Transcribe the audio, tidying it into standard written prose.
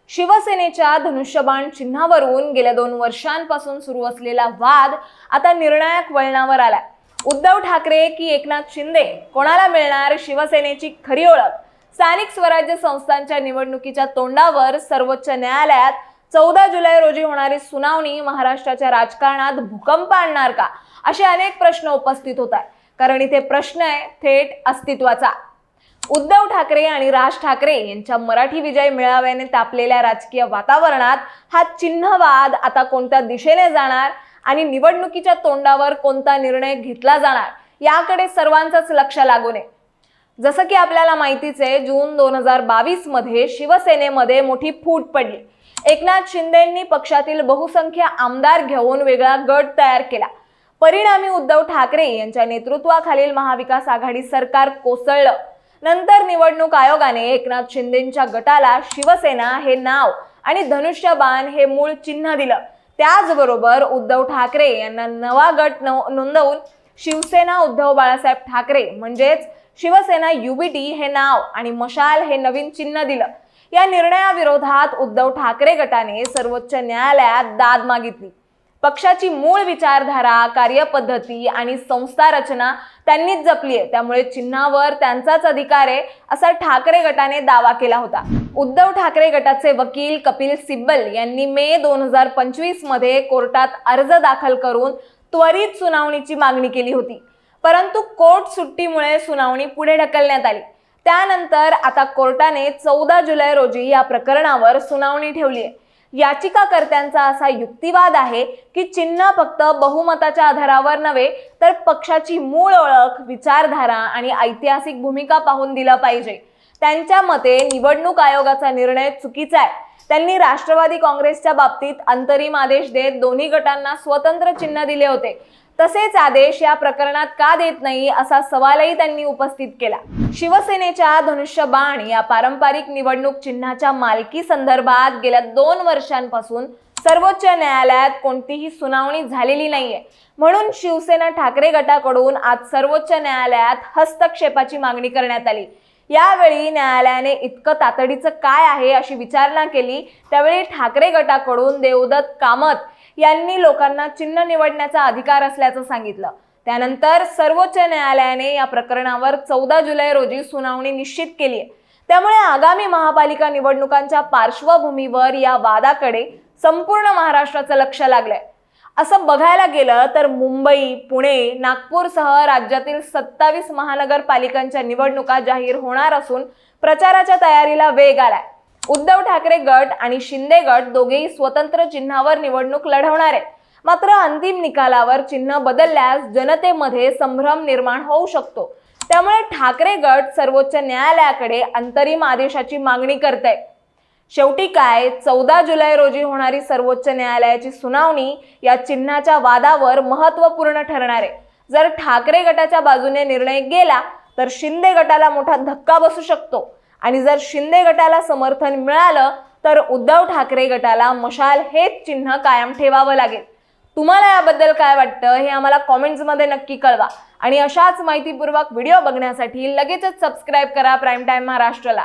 शिवसेनेच्या धनुष्यबाण चिन्हावरून गेल्या 2 वर्षांपासून सुरू असलेला वाद आता निर्णायक वळणावर आलाय। उद्धव ठाकरे की एकनाथ शिंदे, कोणाला मिळणार शिवसेनेची खरी ओळख? स्थानिक स्वराज्य संस्थांच्या निवडणुकीच्या तोंडावर सर्वोच्च न्यायालयात 14 जुलै रोजी होणारी सुनावणी महाराष्ट्राच्या राजकारणात भूकंप आणणार का, असे अनेक प्रश्न उपस्थित होत आहेत। कारण इथे प्रश्न आहे थेट अस्तित्वाचा। उद्धव ठाकरे आणि राज ठाकरे यांच्या मराठी विजय मेळाव्याने तापलेल्या राजकीय वातावरणात हा चिन्हवाद आता कोणत्या दिशेने जाणार आणि निवडणुकीच्या तोंडावर कोणता निर्णय घेतला जाणार याकडे सर्वांचंच लक्ष लागून आहे। जसं की आपल्याला माहितीच आहे, जून 2022 मध्ये शिवसेनेमध्ये मोठी फूट पडली। एकनाथ शिंदेंनी पक्षातील बहुसंख्य आमदार घेऊन वेगळा गट तयार केला। परिणामी उद्धव ठाकरे यांच्या नेतृत्वाखालील महाविकास आघाडी सरकार कोसळलं। नंतर निवडणूक आयोगाने एकनाथ शिंदेंच्या गटाला शिवसेना हे नाव आणि धनुष्यबाण हे मूळ चिन्ह दिलं। त्याचबरोबर उद्धव ठाकरे यांना नवा गट नोंदवून शिवसेना उद्धव बाळासाहेब ठाकरे म्हणजेच शिवसेना UBT हे नाव आणि मशाल हे नवीन चिन्ह दिलं। या निर्णयाविरोधात उद्धव ठाकरे गटाने सर्वोच्च न्यायालयात दाद मागितली। पक्षाची मूळ विचारधारा, कार्यपद्धती आणि संस्था रचना त्यांनीच जपली आहे, त्यामुळे चिन्हावर त्यांचाच अधिकार आहे असा ठाकरे गटाने दावा केला होता। उद्धव ठाकरे गटाचे वकील कपिल सिब्बल यांनी मे 2025 मध्ये कोर्टात अर्ज दाखल करून त्वरित सुनावणीची मागणी केली होती, परंतु कोर्ट सुट्टीमुळे सुनावणी पुढे ढकलण्यात आली। त्यानंतर आता कोर्टाने 14 जुलै रोजी या प्रकरणावर सुनावणी ठेवली आहे। याचिकाकर्त्यांचा असा युक्तिवाद आहे की चिन्ह फक्त बहुमताच्या आधारावर नव्हे तर पक्षाची मूळ ओळख, विचारधारा आणि ऐतिहासिक भूमिका पाहून दिलं पाहिजे। त्यांच्या मते निवडणूक आयोगाचा निर्णय चुकीचा आहे। त्यांनी राष्ट्रवादी काँग्रेसच्या बाबतीत अंतरिम आदेश देत दोन्ही गटांना स्वतंत्र चिन्ह दिले होते, तसेच आदेश या प्रकरणात का देत नाही असा सवालही त्यांनी उपस्थित केला। शिवसेनेच्या धनुष्यबाण या पारंपरिक निवडणूक चिन्हाच्या मालकी संदर्भात गेल्या 2 वर्षांपासून सर्वोच्च न्यायालयात कोणतीही सुनावणी झालेली नाहीये, म्हणून शिवसेना ठाकरे गटाकडून आज सर्वोच्च न्यायालयात हस्तक्षेपाची मागणी करण्यात आली। यावेळी न्यायालयाने इतकं तातडीचं काय आहे अशी विचारणा केली। त्यावेळी ठाकरे गटाकडून देवदत्त कामत यांनी लोकांना चिन्ह निवडण्याचा अधिकार असल्याचं सांगितलं। त्यानंतर सर्वोच्च न्यायालयाने या प्रकरणावर 14 जुलै रोजी सुनावणी निश्चित केली आहे। त्यामुळे आगामी महापालिका निवडणुकांच्या पार्श्वभूमीवर या वादाकडे संपूर्ण महाराष्ट्राचं लक्ष लागलंय। असं बघायला गेलं तर मुंबई, पुणे, नागपूरसह राज्यातील 27 महानगरपालिकांच्या निवडणुका जाहीर होणार असून प्रचाराच्या तयारीला वेग आलाय। उद्धव ठाकरे गट आणि शिंदे गट दोघेही स्वतंत्र चिन्हावर निवडणूक लढवणार आहेत। मात्र अंतिम निकालावर चिन्ह बदलल्यास जनतेमध्ये संभ्रम निर्माण होऊ शकतो। त्यामुळे ठाकरे गट सर्वोच्च न्यायालयाकडे अंतरिम आदेशाची मागणी करतंय। शेवटी काय, 14 जुलै रोजी होणारी सर्वोच्च न्यायालयाची सुनावणी या चिन्हाच्या वादावर महत्त्वपूर्ण ठरणार आहे। जर ठाकरे गटाच्या बाजूने निर्णय गेला तर शिंदे गटाला मोठा धक्का बसू शकतो आणि जर शिंदे गटाला समर्थन मिळालं तर उद्धव ठाकरे गटाला मशाल हेच चिन्ह कायम ठेवावं लागेल। तुम्हाला याबद्दल काय वाटतं हे आम्हाला कमेंट्समध्ये नक्की कळवा आणि अशाच माहितीपूर्वक व्हिडिओ बघण्यासाठी लगेचच सबस्क्राइब करा प्राईम टाइम महाराष्ट्रला।